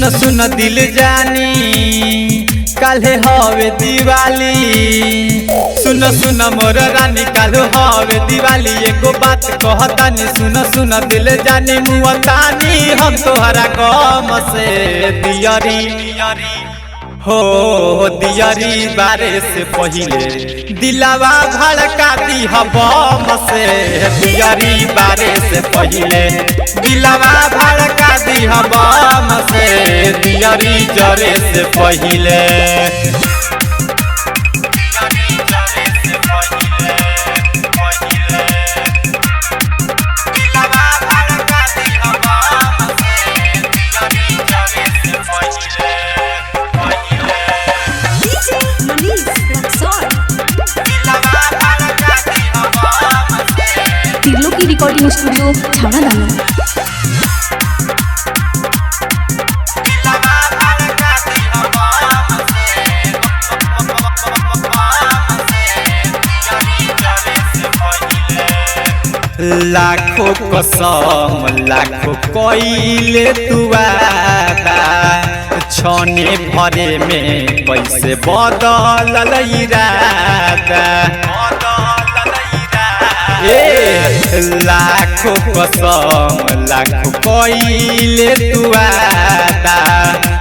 सुन सुन दिल जानी काल्हे हवे दिवाली। सुन सुन मोर रानी काल्हे हवे दिवाली। एगो बात कहतानी सुन सुन दिल जानी मुअतानी हम तोहरा गम से दियरी हो दियरी बारे से पहिले दिलावा भड़का दी बम से। दियरी बारे से पहिले दिलावा भड़का दी बम से। दियरी जरे से पहिले रिकॉर्डिंग स्टूडियो छावड़ा दानो। लाखों कसम लाखों कइले तुआदा छने भरे में कैसे बदल इरादा। लाखों कसम लाखों कइले तुआदा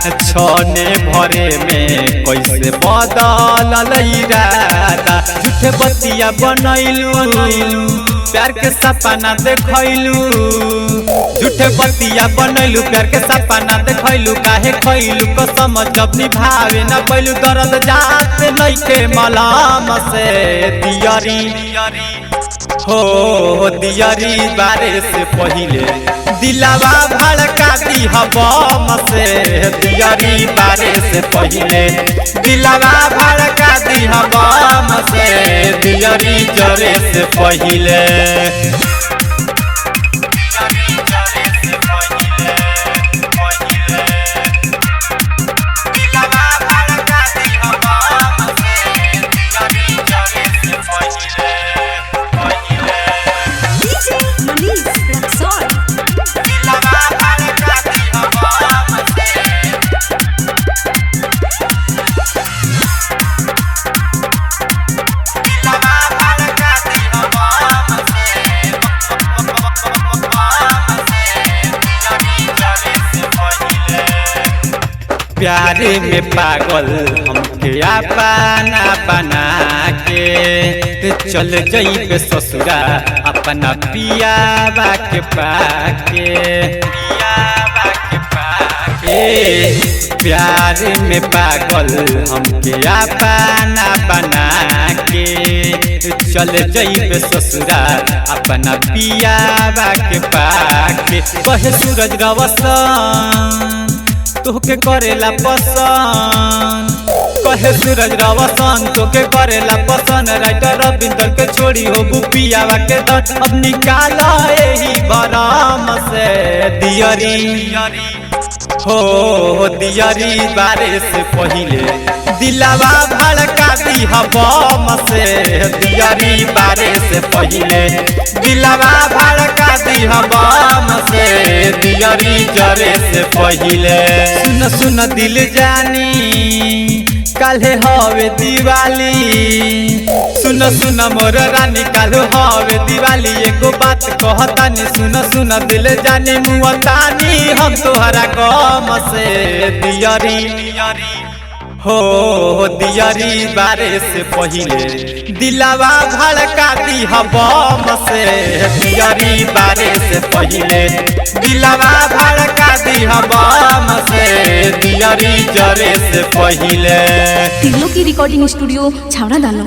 छने भरे में कैसे बदल इरादा। झूठे बतिया बनैलू प्यार के सपना देखैलू। झूठे बतिया बनैलू प्यार के सपना देखैलू। काहे खैलू कसम जब निभावे न पैलू। दर्द जात नइखे मलम से दियरी हो दियरी बारे से पहिले दिलावा भड़का दी बम से। दियरी बारे से पहिले दिलावा भड़का दी बम से। दियरी जरे से पहिले प्यारे में पागल हमके अपना बना के चल जइबे ससुरा अपना पियावा के पाके। प्यारे में पागल हमके अपना बना के चल जइबे ससुरा अपना पियावा के पाके। कहे सूरज रवसन तोके करेला पसंद। कहे सूरज रवसन तोके करेला पसंद। राइटर रविंदर के छोड़ी हो बुपियावा के दर। अब निकाल एही बराम से दियरी हो दियरी बारे से पहिले दिलावा भड़का दी बम से। दियरी बारे से पहिले दिलावा भड़का दी बम से। दियरी जरे से पहिले सुन सुन दिल जानी काल्हे हवे दिवाली। सुन सुन मोर रानी काल्हे हवे दिवाली। एगो बात कहतानी सुन सुन दिल जानी मुअतानी हम तोहरा गम से दियरी हो दियरी बारे से पहिले दिलावा भड़का दी बम से। दियरी बारे से पहिले दिलावा भड़का दी बम से। दियरी जरे से पहिले की रिकॉर्डिंग स्टूडियो छावड़ा दानो।